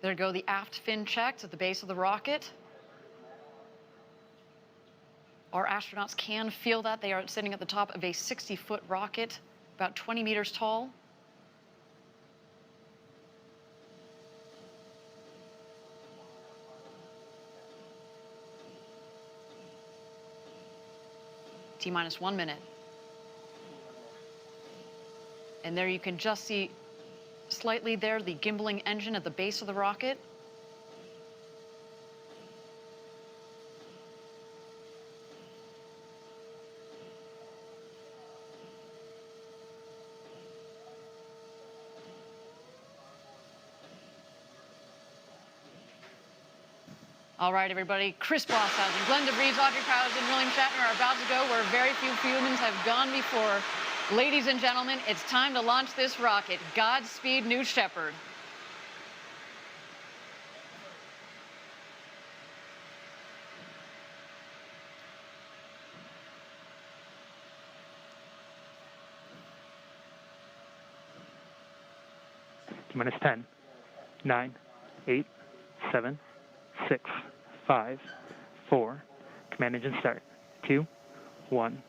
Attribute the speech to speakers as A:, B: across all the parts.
A: There go the aft fin checks at the base of the rocket. Our astronauts can feel that. They are sitting at the top of a 60-foot rocket, about 20 meters tall. T-minus 1 minute. And there you can just see slightly there the gimbaling engine at the base of the rocket. All right, everybody. Chris Bosshausen, Glenn DeVries, Audrey Powers, and William Shatner are about to go where very few humans have gone before. Ladies and gentlemen, it's time to launch this rocket. Godspeed, New Shepard.
B: Minus 10, 9, 8, 7, 6, 5, 4. Command engine start. 2, 1.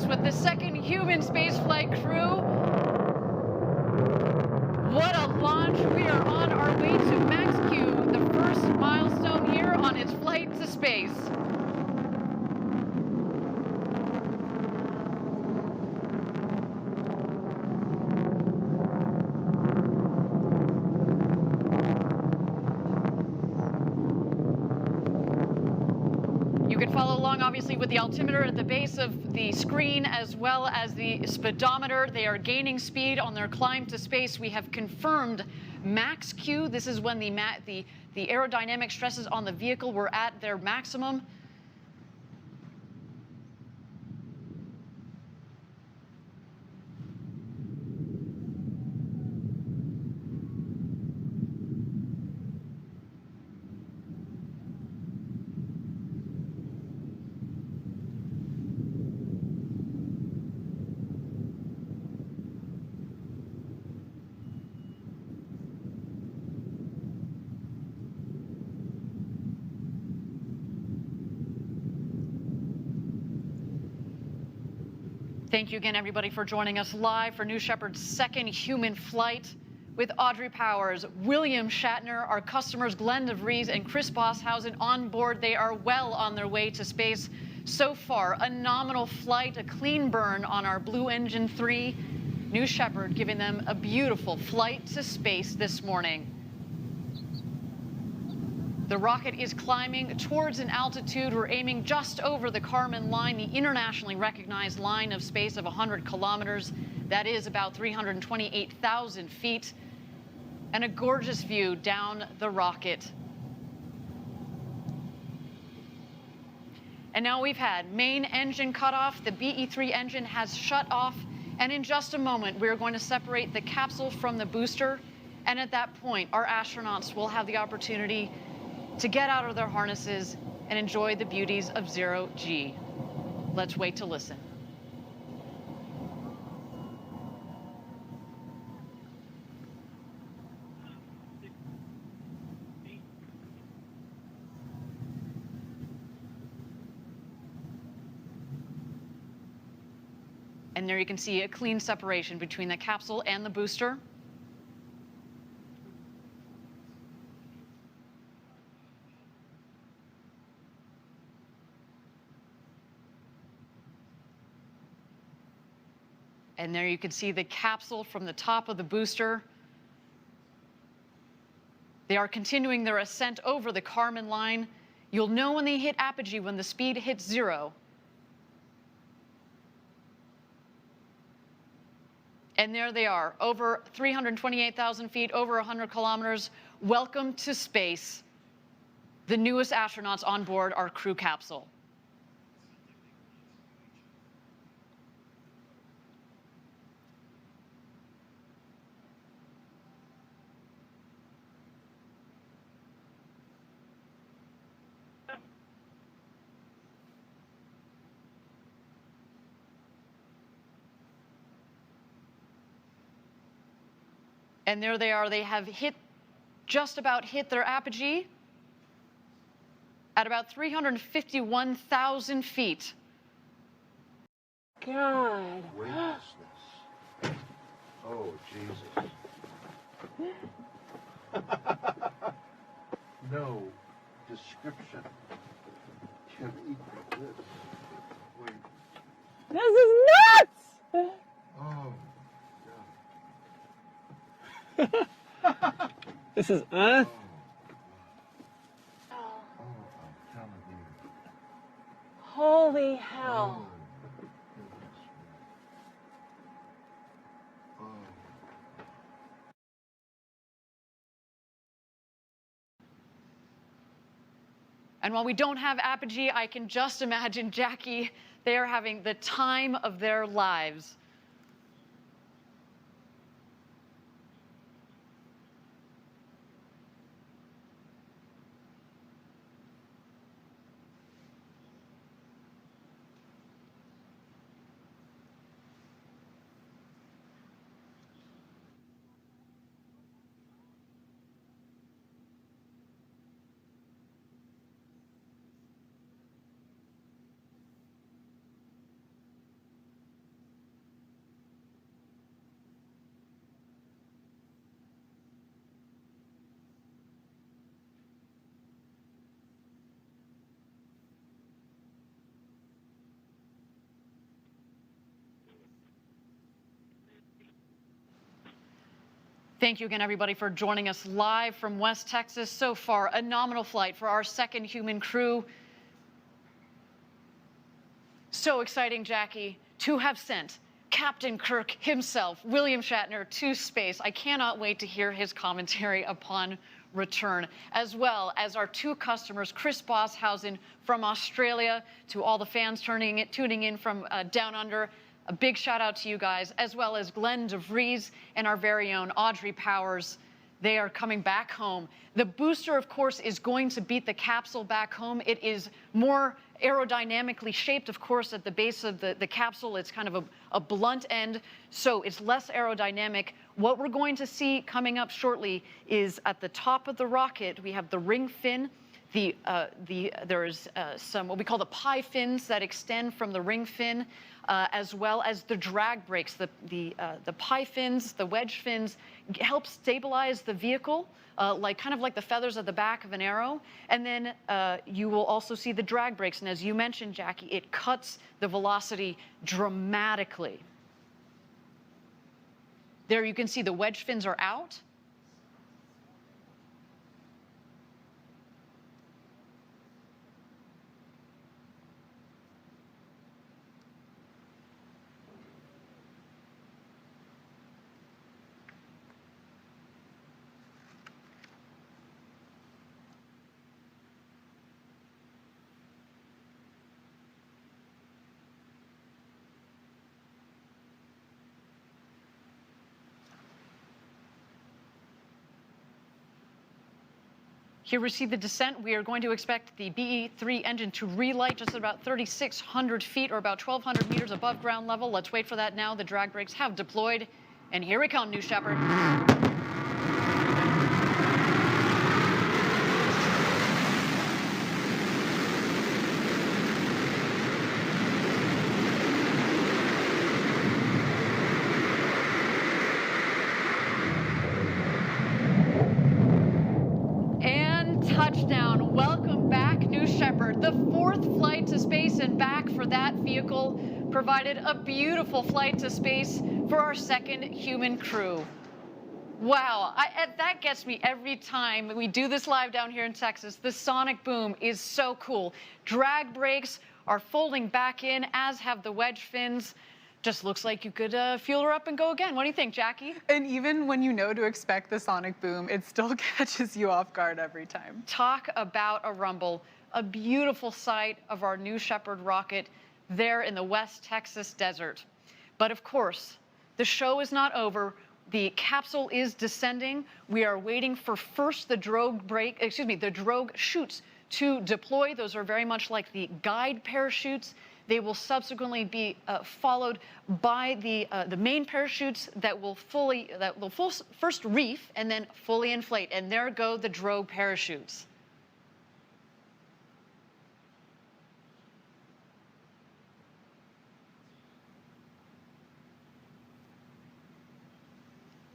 A: With the second human spaceflight crew. What a launch. We are on our way to Max Q, the first milestone here on its flight to space. You can follow along, obviously, with the altimeter at the base of the screen, as well as the speedometer. They are gaining speed on their climb to space. We have confirmed max Q. This is when the aerodynamic stresses on the vehicle were at their maximum. Thank you again, everybody, for joining us live for New Shepard's second human flight with Audrey Powers, William Shatner, our customers Glenn DeVries and Chris Bosshausen on board. They are well on their way to space. So far, a nominal flight, a clean burn on our Blue Engine 3. New Shepard giving them a beautiful flight to space this morning. The rocket is climbing towards an altitude. We're aiming just over the Kármán line, the internationally recognized line of space of 100 kilometers. That is about 328,000 feet. And a gorgeous view down the rocket. And now we've had main engine cut off. The BE-3 engine has shut off. And in just a moment, we're going to separate the capsule from the booster. And at that point, our astronauts will have the opportunity to get out of their harnesses and enjoy the beauties of zero G. Let's wait to listen. And there you can see a clean separation between the capsule and the booster. And there you can see the capsule from the top of the booster. They are continuing their ascent over the Kármán line. You'll know when they hit apogee, when the speed hits 0. And there they are, over 328,000 feet, over 100 kilometers. Welcome to space. The newest astronauts on board our crew capsule. And there they are. They have just about hit their apogee at about 351,000 feet.
C: God.
D: Weightlessness. Oh, Jesus. No description can equal this. Wait.
C: This is nuts!
D: Oh,
C: This is
D: God. Oh, I'm telling you.
C: holy hell.
D: Oh, goodness me. Oh.
A: And while we don't have apogee, I can just imagine, Jackie, they are having the time of their lives. Thank you again, everybody, for joining us live from West Texas. So far, a nominal flight for our second human crew. So exciting, Jackie, to have sent Captain Kirk himself, William Shatner, to space. I cannot wait to hear his commentary upon return, as well as our two customers, Chris Bosshausen from Australia, to all the fans tuning in from down under. A big shout out to you guys, as well as Glenn DeVries and our very own Audrey Powers. They are coming back home. The booster, of course, is going to beat the capsule back home. It is more aerodynamically shaped, of course, at the base of the capsule. It's kind of a blunt end, so it's less aerodynamic. What we're going to see coming up shortly is at the top of the rocket, we have the ring fin. There's some what we call the pie fins that extend from the ring fin, as well as the drag brakes. The pie fins, the wedge fins, help stabilize the vehicle, kind of like the feathers at the back of an arrow. And then you will also see the drag brakes. And as you mentioned, Jackie, it cuts the velocity dramatically. There you can see the wedge fins are out. Here we see the descent. We are going to expect the BE-3 engine to relight just at about 3,600 feet or about 1,200 meters above ground level. Let's wait for that now. The drag brakes have deployed. And here we come, New Shepard. Touchdown. Welcome back, New Shepard. The fourth flight to space and back for that vehicle provided a beautiful flight to space for our second human crew. Wow, that gets me every time we do this live down here in Texas. The sonic boom is so cool. Drag brakes are folding back in, as have the wedge fins. Just looks like you could fuel her up and go again. What do you think, Jackie?
E: And even when you know to expect the sonic boom, it still catches you off guard every time.
A: Talk about a rumble. A beautiful sight of our New Shepard rocket there in the West Texas desert. But of course, the show is not over. The capsule is descending. We are waiting for first the drogue chutes to deploy. Those are very much like the guide parachutes They will subsequently be followed by the main parachutes that will first reef and then fully inflate. And there go the drogue parachutes.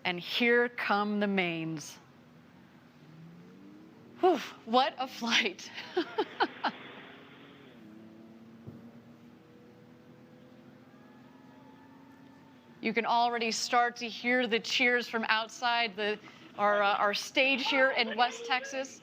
A: And here come the mains. Whew, what a flight. You can already start to hear the cheers from outside our stage here in West Texas.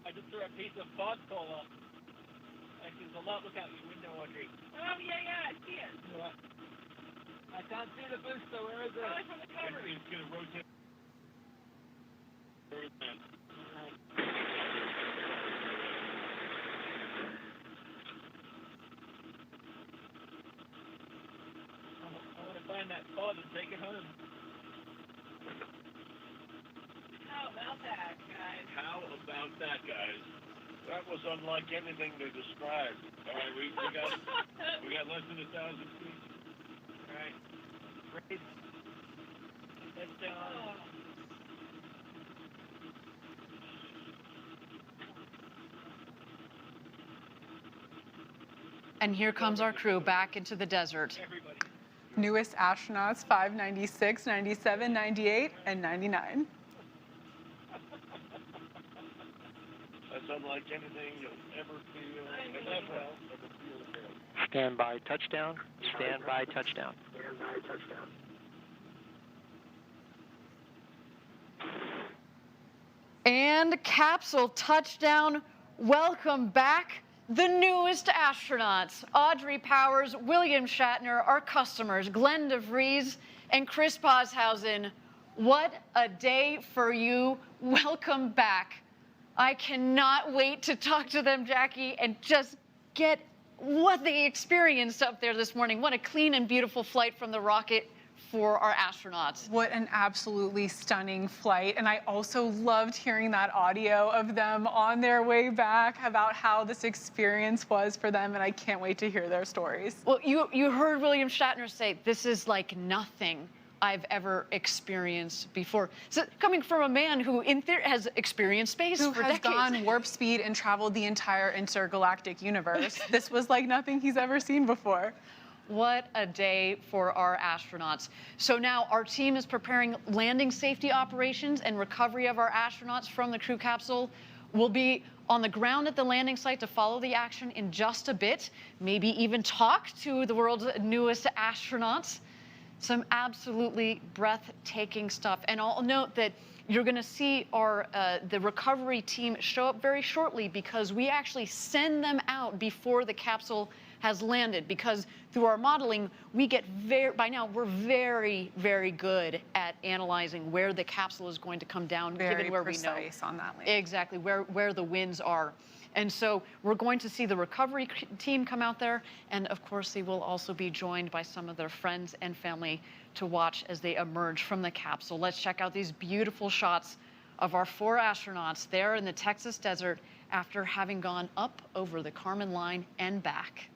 F: I just threw a piece of fossil up. Actually, there's a lot. Look out your window, Audrey. Oh, yeah, I see it. Yeah. I can't see the booster. Where is it? From the cover. It's going to rotate. Where is that? I want to find that pod and take it home. How about that, guys? How about that, guys? That was unlike anything they described. All right, we got less than 1,000 feet. All right, raise. Heads down.
A: And here comes our crew back into the desert.
F: Everybody.
E: Newest astronauts 5, 96, 97, 98, and 99.
F: That's unlike anything you'll ever feel. Ever feel.
B: Stand by touchdown. Stand by touchdown.
A: And capsule touchdown. Welcome back. The newest astronauts, Audrey Powers, William Shatner, our customers, Glenn DeVries and Chris Boshausen. What a day for you. Welcome back. I cannot wait to talk to them, Jackie, and just get what they experienced up there this morning. What a clean and beautiful flight from the rocket for our astronauts.
E: What an absolutely stunning flight. And I also loved hearing that audio of them on their way back about how this experience was for them. And I can't wait to hear their stories.
A: Well, you heard William Shatner say, this is like nothing I've ever experienced before. So coming from a man who in theory has experienced space
E: Who
A: for
E: has
A: decades.
E: gone warp speed and traveled the entire intergalactic universe. This was like nothing he's ever seen before.
A: What a day for our astronauts. So now our team is preparing landing safety operations and recovery of our astronauts from the crew capsule. We'll be on the ground at the landing site to follow the action in just a bit, maybe even talk to the world's newest astronauts. Some absolutely breathtaking stuff. And I'll note that you're going to see the recovery team show up very shortly because we actually send them out before the capsule has landed, because through our modeling, we get by now we're very, very good at analyzing where the capsule is going to come down, given where we know.
E: Very precise on that landing.
A: Exactly, where the winds are. And so we're going to see the recovery team come out there, and of course they will also be joined by some of their friends and family to watch as they emerge from the capsule. Let's check out these beautiful shots of our 4 astronauts there in the Texas desert after having gone up over the Kármán line and back.